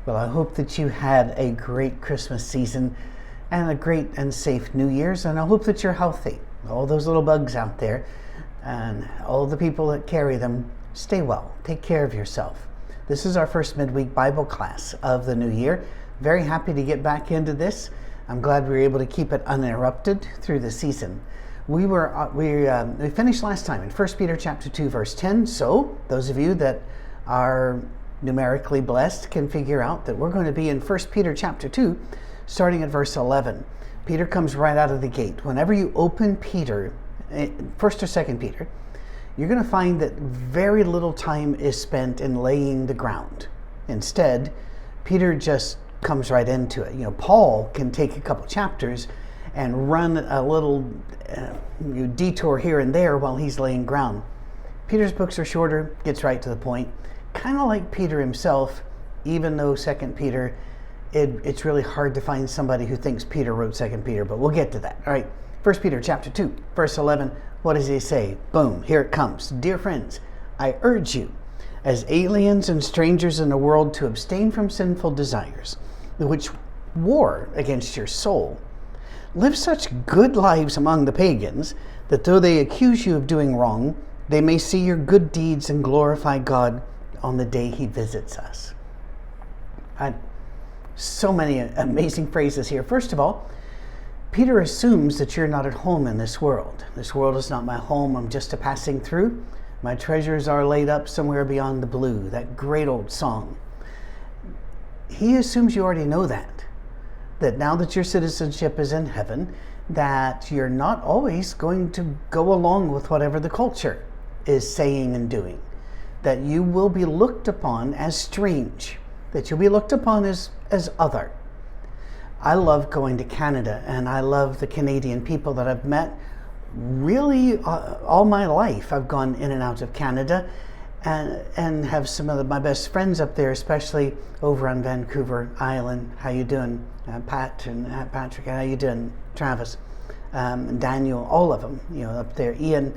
Well, I hope that you had a great Christmas season and a great and safe New Year's, and I hope that you're healthy. All those little bugs out there and all the people that carry them, stay well. Take care of yourself. This is our first midweek Bible class of the new year. Very happy to get back into this. I'm glad we were able to keep it uninterrupted through the season. We finished last time in 1 Peter chapter 2, verse 10. So those of you that are numerically blessed can figure out that we're going to be in 1 Peter chapter 2, starting at verse 11. Peter comes right out of the gate. Whenever you open Peter, 1st or 2nd Peter, you're going to find that very little time is spent in laying the ground. Instead, Peter just comes right into it. Paul can take a couple chapters and run a little detour here and there while he's laying ground. Peter's books are shorter, gets right to the point. Kind of like Peter himself, even though 2nd Peter, it's really hard to find somebody who thinks Peter wrote 2nd Peter, but we'll get to that. All right, 1 Peter chapter 2, verse 11, what does he say? Boom, here it comes. Dear friends, I urge you, as aliens and strangers in the world, to abstain from sinful desires, which war against your soul. Live such good lives among the pagans, that though they accuse you of doing wrong, they may see your good deeds and glorify God on the day he visits us. So many amazing phrases here. First of all, Peter assumes that you're not at home in this world. This world is not my home. I'm just a passing through. My treasures are laid up somewhere beyond the blue. That great old song. He assumes you already know that now that your citizenship is in heaven, that you're not always going to go along with whatever the culture is saying and doing. That you will be looked upon as strange, that you'll be looked upon as other. I love going to Canada, and I love the Canadian people that I've met. Really, all my life I've gone in and out of Canada and have some of my best friends up there, especially over on Vancouver Island. How you doing, Pat and Patrick? How you doing, Travis? Daniel, all of them, up there. Ian,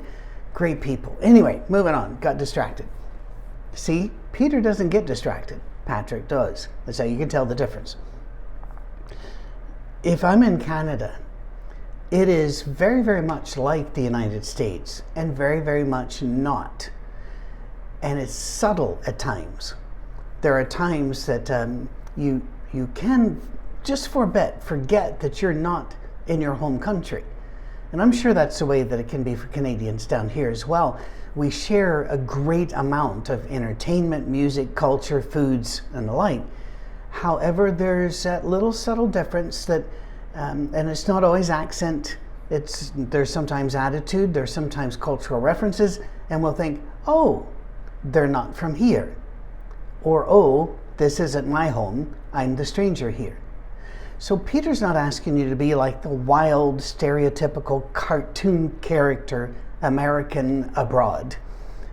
great people. Anyway, moving on, got distracted. See, Peter doesn't get distracted. Patrick does. That's how you can tell the difference. If I'm in Canada, it is very, very much like the United States and very, very much not. And it's subtle at times. There are times that you can, just for a bit, forget that you're not in your home country. And I'm sure that's the way that it can be for Canadians down here as well. We share a great amount of entertainment, music, culture, foods, and the like. However, there's that little subtle difference that, and it's not always accent, there's sometimes attitude, there's sometimes cultural references, and we'll think, oh, they're not from here. Or, oh, this isn't my home, I'm the stranger here. So Peter's not asking you to be like the wild, stereotypical cartoon character American abroad,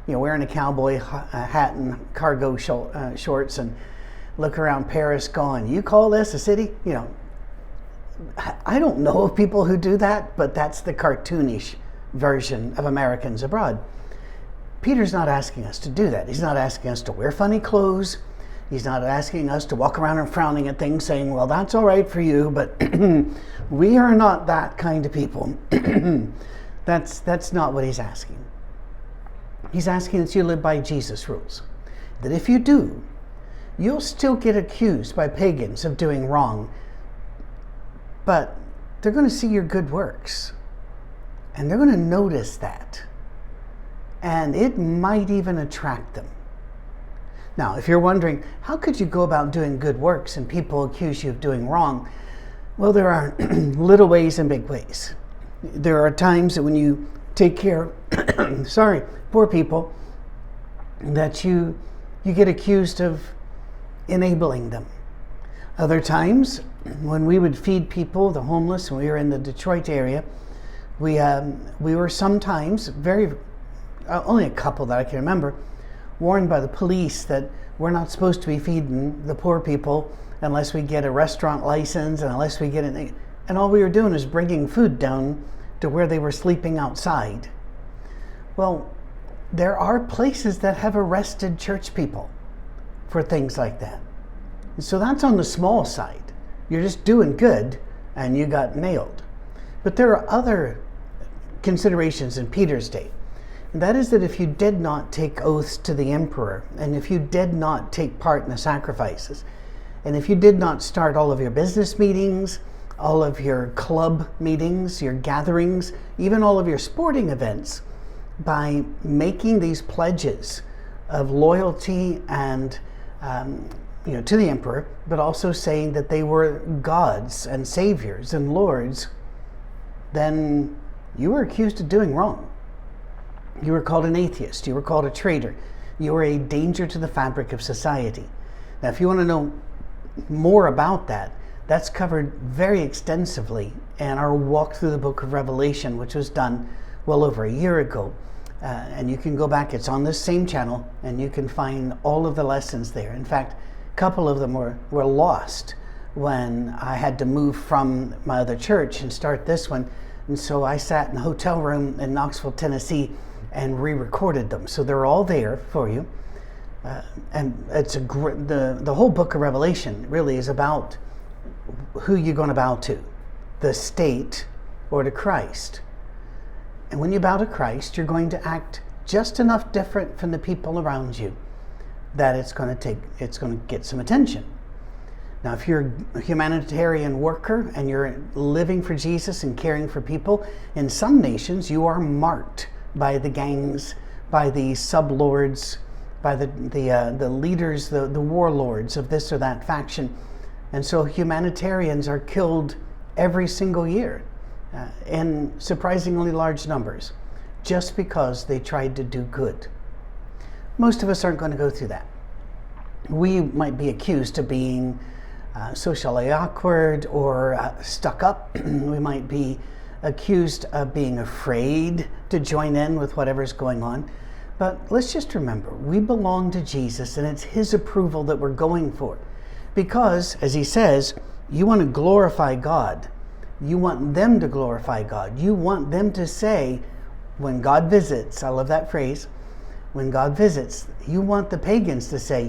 wearing a cowboy hat and cargo shorts and look around Paris going, you call this a city? I don't know of people who do that, but that's the cartoonish version of Americans abroad. Peter's not asking us to do that. He's not asking us to wear funny clothes. He's not asking us to walk around and frowning at things saying, well, that's all right for you, but we are not that kind of people. That's not what he's asking. He's asking that you live by Jesus' rules. That if you do, you'll still get accused by pagans of doing wrong, but they're going to see your good works. And they're going to notice that. And it might even attract them. Now, if you're wondering, how could you go about doing good works and people accuse you of doing wrong? Well, there are little ways and big ways. There are times that when you take care of, poor people, that you get accused of enabling them. Other times, when we would feed people, the homeless, when we were in the Detroit area, we were sometimes, only a couple that I can remember, warned by the police that we're not supposed to be feeding the poor people unless we get a restaurant license and unless we get an... And all we were doing is bringing food down to where they were sleeping outside. Well, there are places that have arrested church people for things like that. So that's on the small side. You're just doing good and you got nailed. But there are other considerations in Peter's day. And that is that if you did not take oaths to the emperor, and if you did not take part in the sacrifices, and if you did not start all of your business meetings, all of your club meetings, your gatherings, even all of your sporting events, by making these pledges of loyalty and to the emperor, but also saying that they were gods and saviors and lords, then you were accused of doing wrong. You were called an atheist. You were called a traitor. You were a danger to the fabric of society. Now, if you want to know more about that, that's covered very extensively in our walk through the book of Revelation, which was done well over a year ago. And you can go back, it's on this same channel, and you can find all of the lessons there. In fact, a couple of them were lost when I had to move from my other church and start this one. And so I sat in a hotel room in Knoxville, Tennessee, and re-recorded them. So they're all there for you. And it's the whole book of Revelation really is about who you're going to bow to, the state or to Christ. And when you bow to Christ, you're going to act just enough different from the people around you that it's going to get some attention. Now, if you're a humanitarian worker and you're living for Jesus and caring for people, in some nations you are marked by the gangs, by the sublords, by the leaders, the warlords of this or that faction. And so humanitarians are killed every single year in surprisingly large numbers just because they tried to do good. Most of us aren't going to go through that. We might be accused of being socially awkward or stuck up. We might be accused of being afraid to join in with whatever's going on. But let's just remember, we belong to Jesus, and it's his approval that we're going for. Because, as he says, you want to glorify God. You want them to glorify God. You want them to say, when God visits, I love that phrase, when God visits, you want the pagans to say,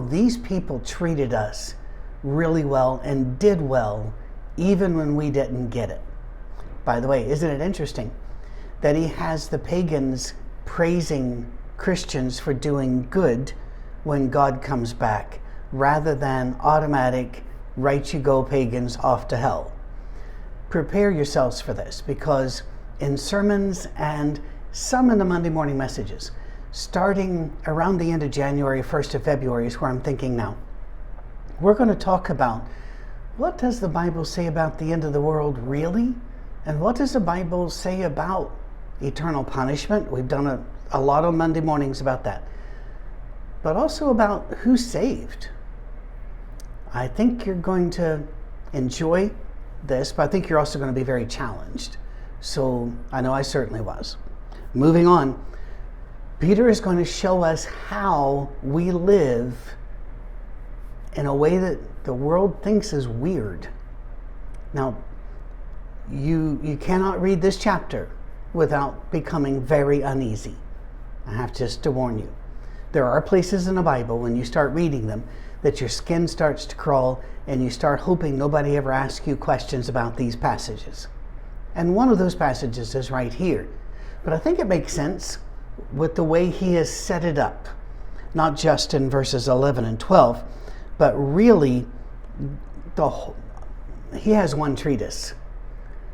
these people treated us really well and did well, even when we didn't get it. By the way, isn't it interesting that he has the pagans praising Christians for doing good when God comes back, rather than automatic, right you go pagans off to hell? Prepare yourselves for this, because in sermons and some in the Monday morning messages, starting around the end of January, 1st of February is where I'm thinking now. We're going to talk about what does the Bible say about the end of the world really? And what does the Bible say about eternal punishment? We've done a lot on Monday mornings about that. But also about who's saved. I think you're going to enjoy this, but I think you're also going to be very challenged. So I know I certainly was. Moving on, Peter is going to show us how we live in a way that the world thinks is weird. Now, you cannot read this chapter without becoming very uneasy. I have just to warn you. There are places in the Bible, when you start reading them, that your skin starts to crawl and you start hoping nobody ever asks you questions about these passages. And one of those passages is right here. But I think it makes sense with the way he has set it up. Not just in verses 11 and 12, but really he has one treatise.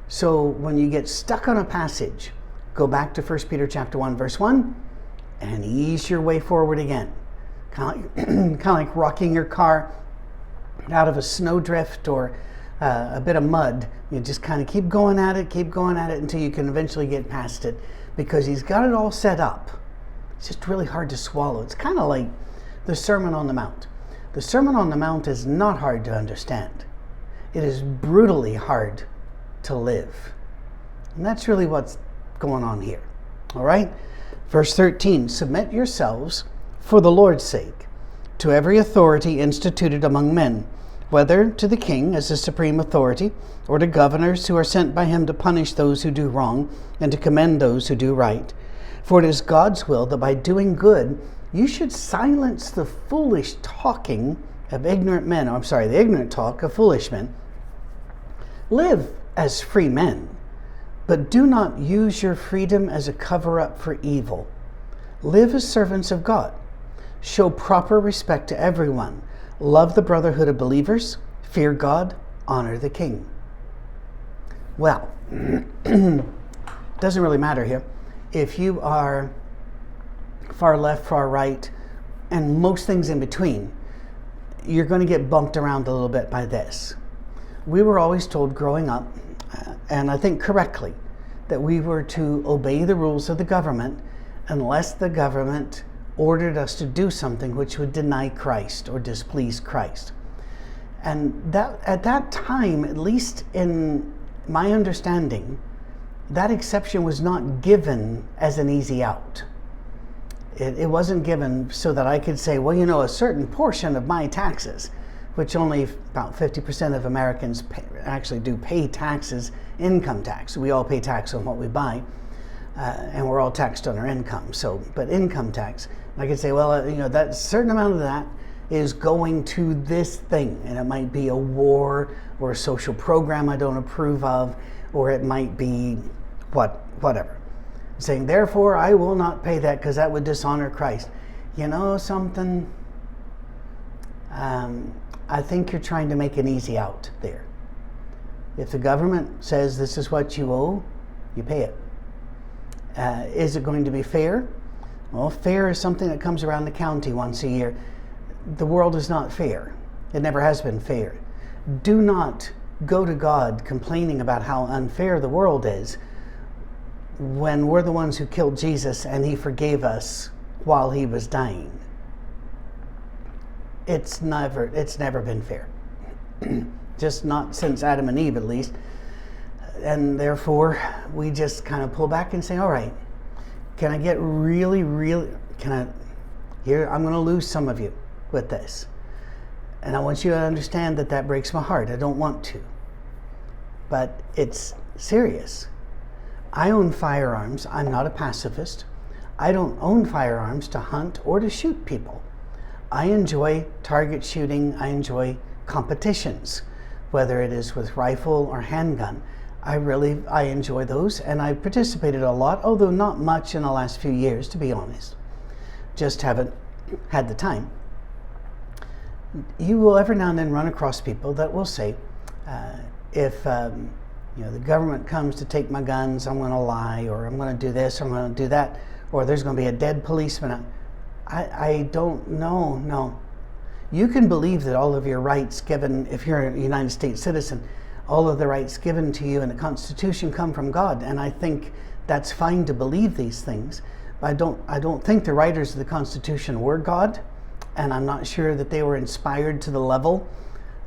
So when you get stuck on a passage, go back to 1 Peter chapter 1, verse 1, and ease your way forward again. Kind of like rocking your car out of a snowdrift or a bit of mud. You just kind of keep going at it until you can eventually get past it, because he's got it all set up. It's just really hard to swallow. It's kind of like the Sermon on the Mount. The Sermon on the Mount is not hard to understand. It is brutally hard to live. And that's really what's going on here. All right? Verse 13, submit yourselves for the Lord's sake to every authority instituted among men, whether to the king as the supreme authority, or to governors who are sent by him to punish those who do wrong and to commend those who do right. For it is God's will that by doing good you should silence the foolish talking of ignorant men, the ignorant talk of foolish men. Live as free men, but do not use your freedom as a cover-up for evil. Live as servants of God. Show proper respect to everyone. Love the brotherhood of believers. Fear God. Honor the king. Well, doesn't really matter here. If you are far left, far right, and most things in between, you're going to get bumped around a little bit by this. We were always told growing up, and I think correctly, that we were to obey the rules of the government unless the government ordered us to do something which would deny Christ or displease Christ. And that at that time, at least in my understanding, that exception was not given as an easy out. It wasn't given so that I could say, well, a certain portion of my taxes, which only about 50% of Americans actually do pay taxes, income tax. We all pay tax on what we buy, and we're all taxed on our income. But income tax, I could say, well, that certain amount of that is going to this thing, and it might be a war or a social program I don't approve of, or it might be whatever. Saying, therefore, I will not pay that because that would dishonor Christ. You know something? I think you're trying to make an easy out there. If the government says this is what you owe, you pay it. Is it going to be fair? Well, fair is something that comes around the county once a year. The world is not fair. It never has been fair. Do not go to God complaining about how unfair the world is when we're the ones who killed Jesus and he forgave us while he was dying. It's never been fair. Just not since Adam and Eve, at least. And therefore, we just kind of pull back and say, all right, can I get really, I'm going to lose some of you with this. And I want you to understand that breaks my heart. I don't want to. But it's serious. I own firearms. I'm not a pacifist. I don't own firearms to hunt or to shoot people. I enjoy target shooting. I enjoy competitions, whether it is with rifle or handgun. I enjoy those, and I participated a lot, although not much in the last few years, to be honest. Just haven't had the time. You will every now and then run across people that will say, if the government comes to take my guns, I'm going to lie, or I'm going to do this, or I'm going to do that, or there's going to be a dead policeman. I don't know. No. You can believe that all of your rights given, if you're a United States citizen, all of the rights given to you in the Constitution come from God, and I think that's fine to believe these things. But I don't think the writers of the Constitution were God, and I'm not sure that they were inspired to the level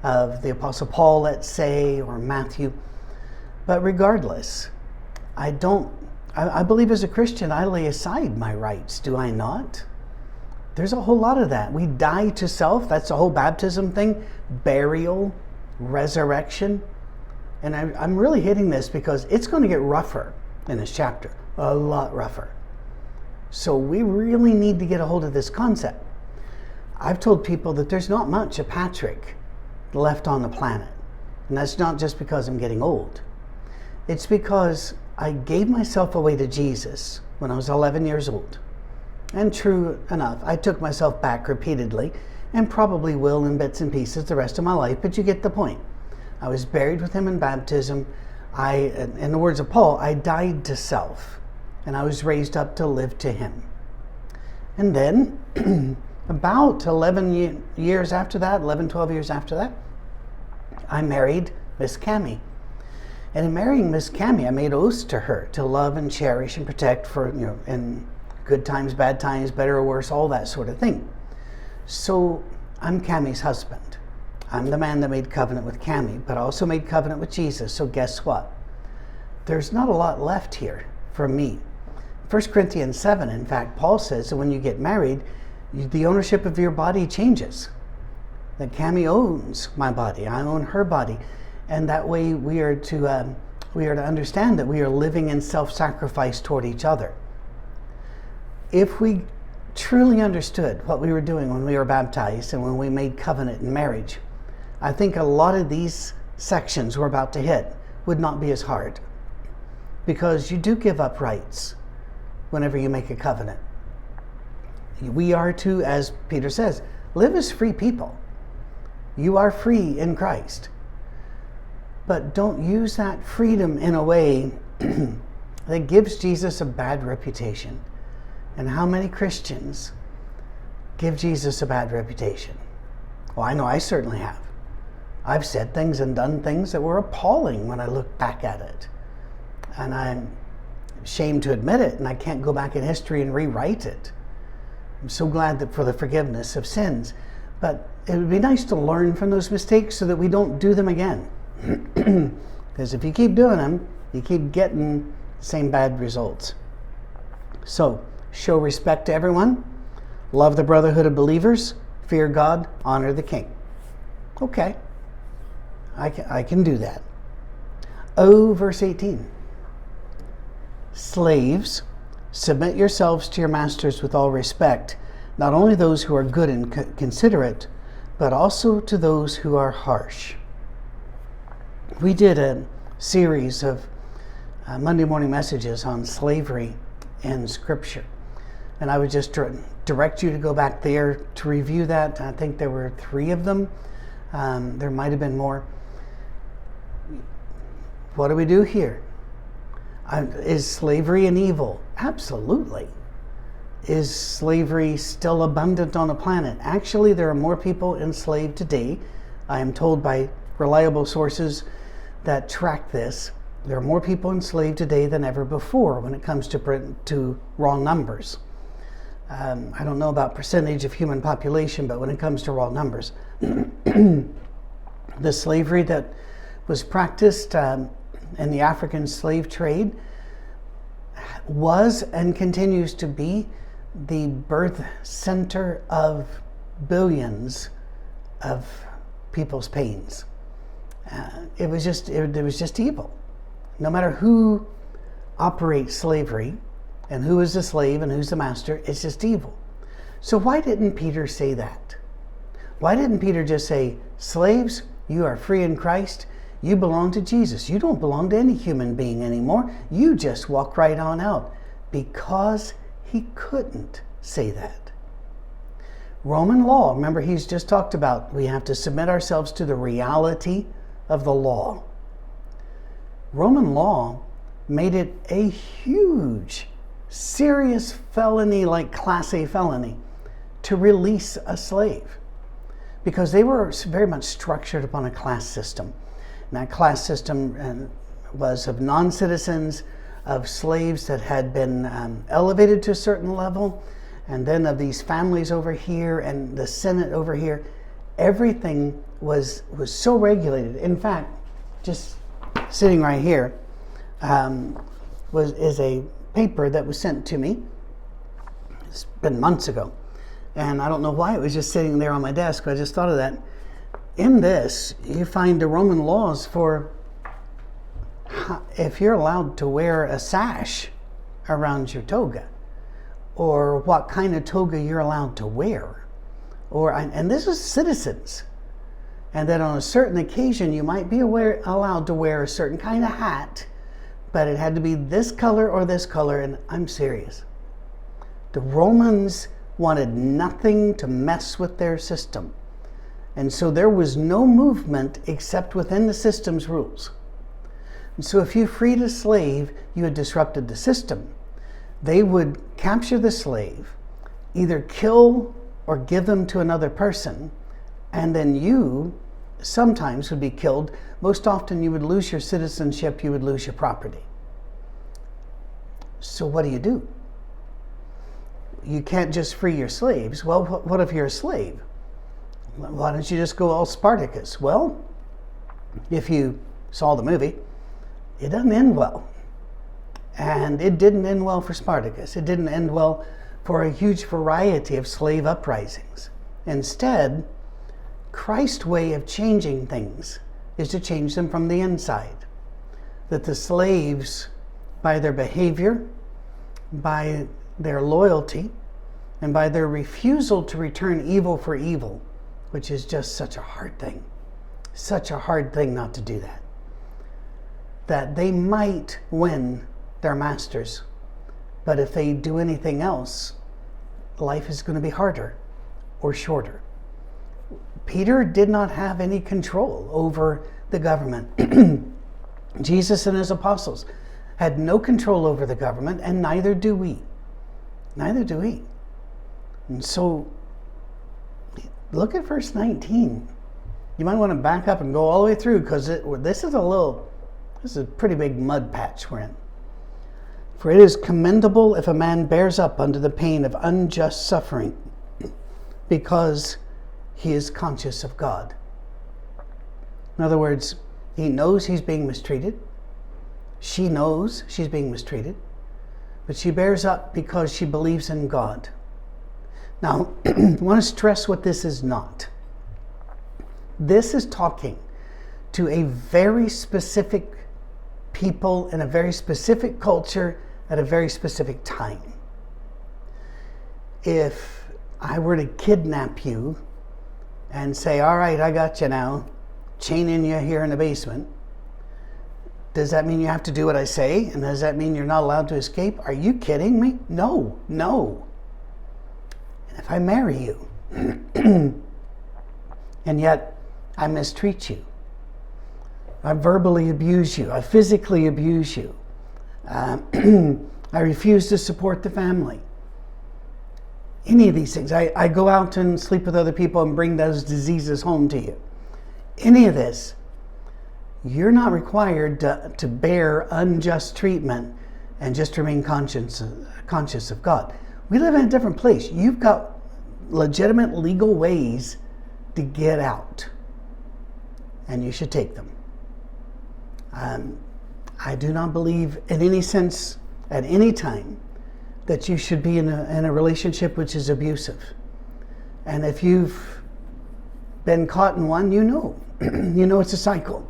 of the Apostle Paul, let's say, or Matthew. But regardless, I believe as a Christian, I lay aside my rights, do I not? There's a whole lot of that. We die to self. That's the whole baptism thing. Burial, resurrection. And I'm really hitting this because it's going to get rougher in this chapter. A lot rougher. So we really need to get a hold of this concept. I've told people that there's not much of Patrick left on the planet. And that's not just because I'm getting old. It's because I gave myself away to Jesus when I was 11 years old. And true enough, I took myself back repeatedly and probably will in bits and pieces the rest of my life, but you get the point. I was buried with him in baptism. In the words of Paul, I died to self, and I was raised up to live to him. And then, about 12 years after that, I married Miss Cammie. And in marrying Miss Cammie, I made oaths to her to love and cherish and protect for, in good times, bad times, better or worse, all that sort of thing. So I'm Cammie's husband. I'm the man that made covenant with Cammie, but also made covenant with Jesus. So guess what? There's not a lot left here for me. 1 Corinthians 7, in fact, Paul says that when you get married, the ownership of your body changes. That Cammie owns my body, I own her body. And that way we are to understand that we are living in self-sacrifice toward each other. If we truly understood what we were doing when we were baptized and when we made covenant in marriage, I think a lot of these sections we're about to hit would not be as hard, because you do give up rights whenever you make a covenant. We are to, as Peter says, live as free people. You are free in Christ. But don't use that freedom in a way that gives Jesus a bad reputation. And how many Christians give Jesus a bad reputation? Well, I know I certainly have. I've said things and done things that were appalling when I look back at it. And I'm ashamed to admit it, and I can't go back in history and rewrite it. I'm so glad that for the forgiveness of sins. But it would be nice to learn from those mistakes so that we don't do them again. Because if you keep doing them, you keep getting the same bad results. So, show respect to everyone, love the brotherhood of believers, fear God, honor the king. Okay, I can do that. Verse 18. Slaves, submit yourselves to your masters with all respect, not only those who are good and considerate, but also to those who are harsh. We did a series of Monday morning messages on slavery in Scripture. And I would just direct you to go back there to review that. I think there were 3 of them. There might have been more. What do we do here? Is slavery an evil? Absolutely. Is slavery still abundant on the planet? Actually, there are more people enslaved today. I am told by reliable sources that track this. There are more people enslaved today than ever before when it comes to raw numbers. I don't know about percentage of human population, but when it comes to raw numbers, the slavery that was practiced in the African slave trade was and continues to be the birth center of billions of people's pains. It was just evil. No matter who operates slavery and who is the slave and who's the master, it's just evil. So why didn't Peter say that? Why didn't Peter just say, slaves, you are free in Christ. You belong to Jesus. You don't belong to any human being anymore. You just walk right on out. Because he couldn't say that. Roman law, remember he's just talked about we have to submit ourselves to the reality of the law. Roman law made it a huge, serious felony, like Class A felony, to release a slave. Because they were very much structured upon a class system. And that class system was of non-citizens, of slaves that had been elevated to a certain level, and then of these families over here and the Senate over here. Everything was so regulated. In fact, just sitting right here is a paper that was sent to me. It's been months ago, and I don't know why it was just sitting there on my desk, but I just thought of that. In this, you find the Roman laws for if you're allowed to wear a sash around your toga, or what kind of toga you're allowed to wear, and this is citizens. And then on a certain occasion, you might be allowed to wear a certain kind of hat, but it had to be this color or this color, and I'm serious. The Romans wanted nothing to mess with their system. And so there was no movement except within the system's rules. And so if you freed a slave, you had disrupted the system. They would capture the slave, either kill or give them to another person, and then you sometimes would be killed. Most often you would lose your citizenship, you would lose your property. So what do? You can't just free your slaves. Well, what if you're a slave? Why don't you just go all Spartacus? Well, if you saw the movie, it doesn't end well. And it didn't end well for Spartacus. It didn't end well for a huge variety of slave uprisings. Instead, Christ's way of changing things is to change them from the inside. That the slaves, by their behavior, by their loyalty, and by their refusal to return evil for evil, which is just such a hard thing. Such a hard thing not to do that. That they might win their masters, but if they do anything else, life is going to be harder or shorter. Peter did not have any control over the government. Jesus and his apostles had no control over the government, and neither do we. Neither do we. And so, look at verse 19. You might want to back up and go all the way through, because this is a pretty big mud patch we're in. For it is commendable if a man bears up under the pain of unjust suffering, because he is conscious of God. In other words, he knows he's being mistreated. She knows she's being mistreated, but she bears up because she believes in God. Now, I want to stress what this is not. This is talking to a very specific people in a very specific culture at a very specific time. If I were to kidnap you and say, all right, I got you now, chaining you here in the basement, does that mean you have to do what I say? And does that mean you're not allowed to escape? Are you kidding me? No. And if I marry you, and yet I mistreat you, I verbally abuse you, I physically abuse you, I refuse to support the family, any of these things, I go out and sleep with other people and bring those diseases home to you, any of this, you're not required to bear unjust treatment and just remain conscious of God. We live in a different place. You've got legitimate legal ways to get out, and you should take them. I do not believe in any sense at any time that you should be in a relationship which is abusive. And if you've been caught in one, you know it's a cycle.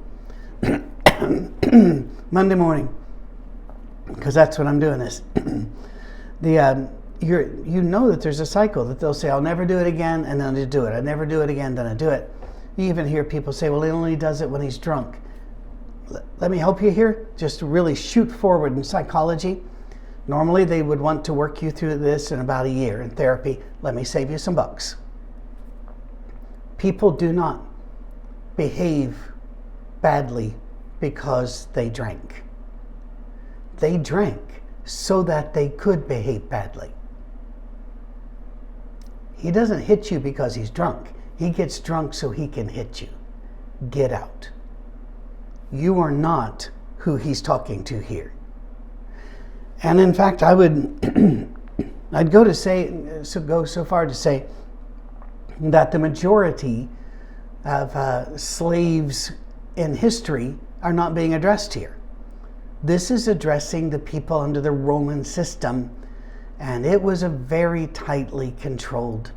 Monday morning, because that's what I'm doing this. You know that there's a cycle, that they'll say, I'll never do it again, and then they do it. I never do it again, then I do it. You even hear people say, well, he only does it when he's drunk. Let me help you here. Just to really shoot forward in psychology. Normally, they would want to work you through this in about a year in therapy. Let me save you some bucks. People do not behave badly because they drank. They drank so that they could behave badly. He doesn't hit you because he's drunk. He gets drunk so he can hit you. Get out. You are not who he's talking to here. And in fact, I'd go so far to say that the majority of slaves in history are not being addressed here. This is addressing the people under the Roman system, and it was a very tightly controlled,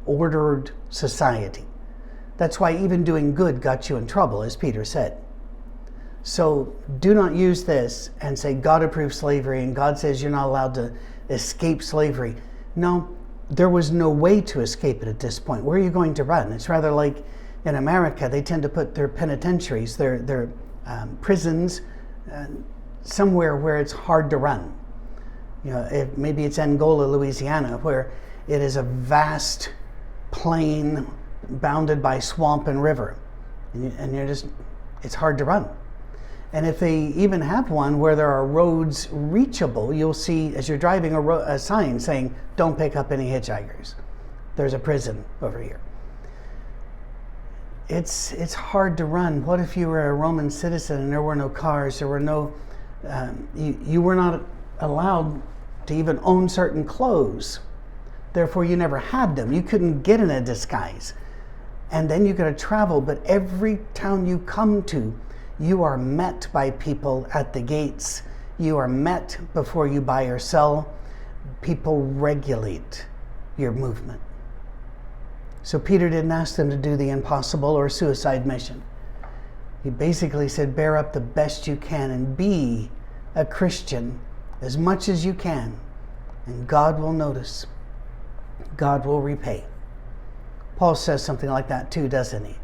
ordered society. That's why even doing good got you in trouble, as Peter said. So do not use this and say God approves slavery and God says you're not allowed to escape slavery. No, there was no way to escape it at this point. Where are you going to run? It's rather like in America, they tend to put their penitentiaries, their prisons, somewhere where it's hard to run. Maybe it's Angola, Louisiana, where it is a vast plain bounded by swamp and river, and it's hard to run. And if they even have one where there are roads reachable, you'll see as you're driving a sign saying, don't pick up any hitchhikers. There's a prison over here. It's hard to run. What if you were a Roman citizen and there were no cars, there were no, you were not allowed to even own certain clothes. Therefore, you never had them. You couldn't get in a disguise. And then you got to travel, but every town you come to, you are met by people at the gates. You are met before you buy or sell. People regulate your movement. So Peter didn't ask them to do the impossible or suicide mission. He basically said, bear up the best you can and be a Christian as much as you can, and God will notice. God will repay. Paul says something like that too, doesn't he?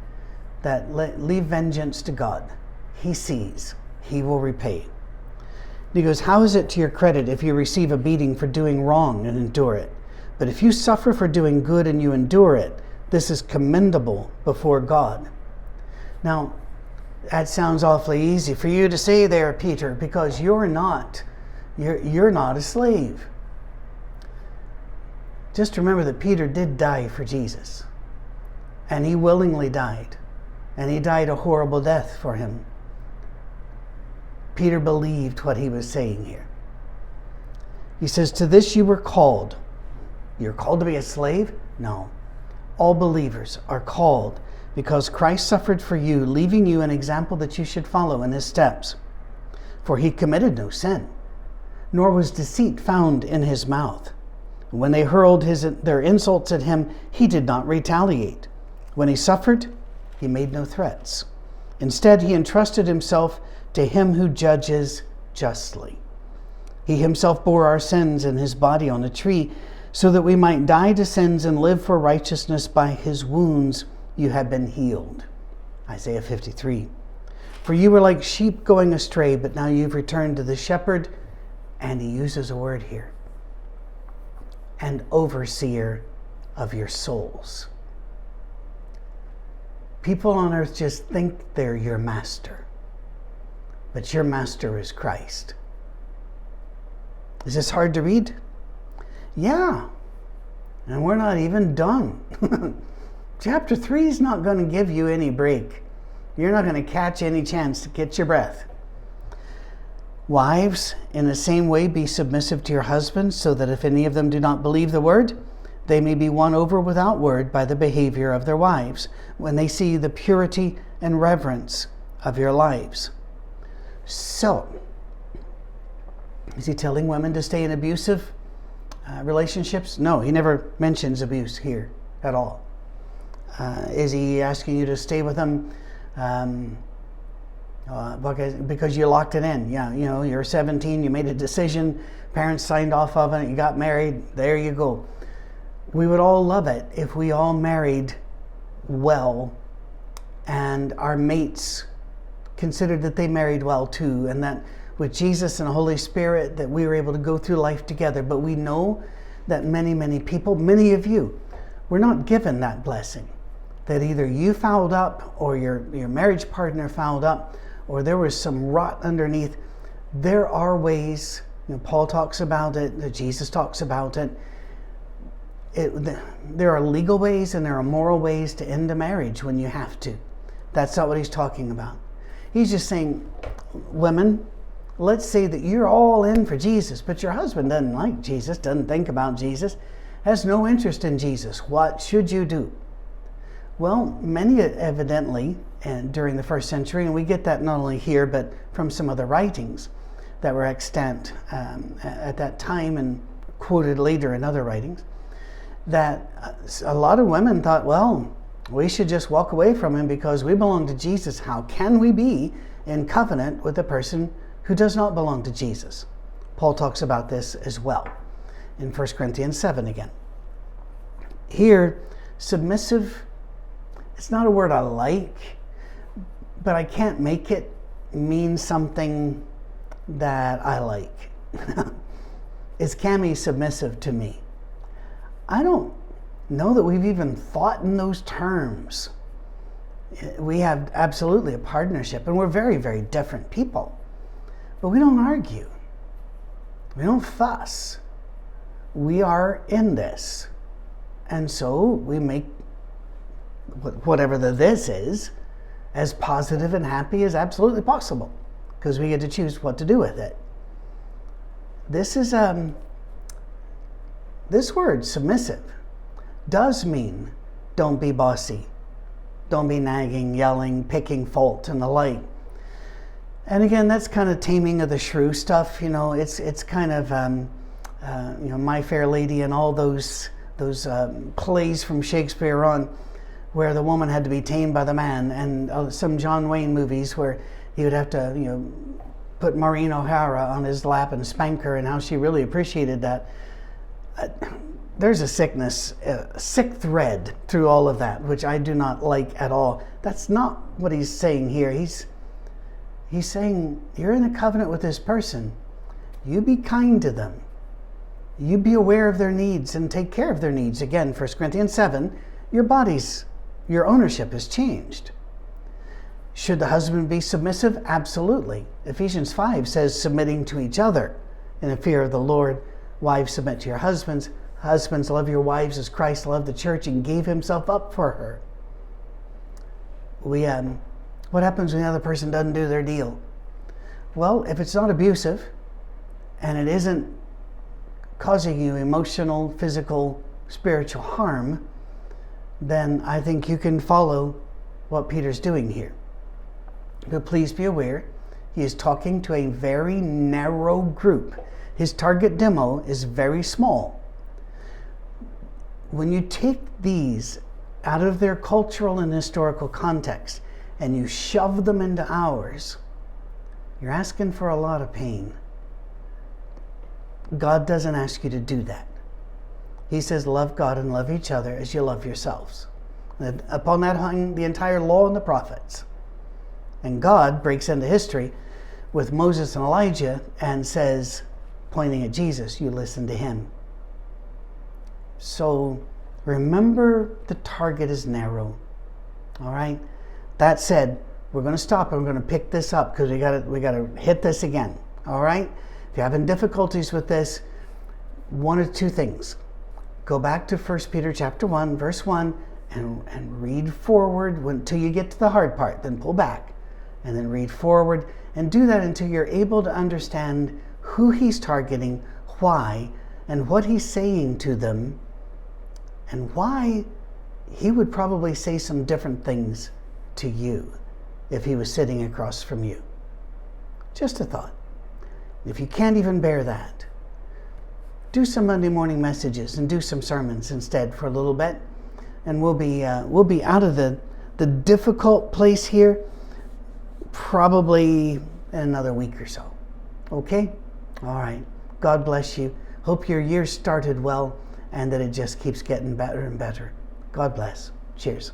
That leave vengeance to God. He sees. He will repay. And he goes, how is it to your credit if you receive a beating for doing wrong and endure it? But if you suffer for doing good and you endure it, this is commendable before God. Now, that sounds awfully easy for you to say there, Peter, because you're not a slave. Just remember that Peter did die for Jesus. And he willingly died. And he died a horrible death for him. Peter believed what he was saying here. He says, to this you were called. You're called to be a slave? No. All believers are called because Christ suffered for you, leaving you an example that you should follow in his steps. For he committed no sin, nor was deceit found in his mouth. When they hurled their insults at him, he did not retaliate. When he suffered, he made no threats. Instead, he entrusted himself to him who judges justly. He himself bore our sins in his body on a tree, so that we might die to sins and live for righteousness. By his wounds you have been healed. Isaiah 53. For you were like sheep going astray, but now you've returned to the shepherd, and he uses a word here, and overseer of your souls. People on earth just think they're your master, but your master is Christ. Is this hard to read? Yeah, and we're not even done. Chapter 3 is not going to give you any break. You're not going to catch any chance to get your breath. Wives, in the same way, be submissive to your husbands, so that if any of them do not believe the word, they may be won over without word by the behavior of their wives, when they see the purity and reverence of your lives. So, is he telling women to stay in abusive relationships? No, he never mentions abuse here at all. Is he asking you to stay with them because you locked it in? Yeah, you know, you're 17, you made a decision, parents signed off on it, you got married, there you go. We would all love it if we all married well and our mates considered that they married well too, and that with Jesus and the Holy Spirit that we were able to go through life together. But we know that many people, many of you, were not given that blessing. That either you fouled up or your marriage partner fouled up, or there was some rot underneath. There are ways, Paul talks about it, Jesus talks about it. There are legal ways and there are moral ways to end a marriage when you have to. That's not what he's talking about. He's just saying, women, let's say that you're all in for Jesus, but your husband doesn't like Jesus, doesn't think about Jesus, has no interest in Jesus. What should you do? Well, many evidently, and during the first century, and we get that not only here, but from some other writings that were extant at that time and quoted later in other writings, that a lot of women thought, well, we should just walk away from him because we belong to Jesus. How can we be in covenant with a person who does not belong to Jesus? Paul talks about this as well in 1 Corinthians 7 again. Here, submissive, it's not a word I like, but I can't make it mean something that I like. Is Cammie submissive to me? I don't know that we've even thought in those terms. We have absolutely a partnership, and we're very, very different people. But we don't argue. We don't fuss. We are in this. And so we make whatever the this is as positive and happy as absolutely possible, because we get to choose what to do with it. This is this word, submissive, does mean don't be bossy, don't be nagging, yelling, picking fault, and the like. And again, that's kind of taming of the shrew stuff. It's kind of My Fair Lady and all those plays from Shakespeare on where the woman had to be tamed by the man, and some John Wayne movies where he would have to put Maureen O'Hara on his lap and spank her, and how she really appreciated that. there's a sick thread through all of that, which I do not like at all. That's not what he's saying here. He's saying, you're in a covenant with this person. You be kind to them. You be aware of their needs and take care of their needs. Again, 1 Corinthians 7, your ownership has changed. Should the husband be submissive? Absolutely. Ephesians 5 says submitting to each other in the fear of the Lord. Wives, submit to your husbands. Husbands, love your wives as Christ loved the church and gave himself up for her. What happens when the other person doesn't do their deal? Well, if it's not abusive and it isn't causing you emotional, physical, spiritual harm, then I think you can follow what Peter's doing here. But please be aware, he is talking to a very narrow group. His target demo is very small. When you take these out of their cultural and historical context and you shove them into ours, you're asking for a lot of pain. God doesn't ask you to do that. He says, love God and love each other as you love yourselves. And upon that hung the entire law and the prophets. And God breaks into history with Moses and Elijah and says, pointing at Jesus, you listen to him. So remember, the target is narrow. All right? That said, we're going to stop and we're going to pick this up because we got to hit this again. All right? If you're having difficulties with this, one of two things. Go back to 1 Peter chapter 1, verse 1, and read forward until you get to the hard part. Then pull back and then read forward. And do that until you're able to understand who he's targeting, why, and what he's saying to them, and why he would probably say some different things to you if he was sitting across from you. Just a thought. If you can't even bear that, do some Monday morning messages and do some sermons instead for a little bit, and we'll be out of the difficult place here probably in another week or so. Okay? All right. God bless you. Hope your year started well and that it just keeps getting better and better. God bless. Cheers.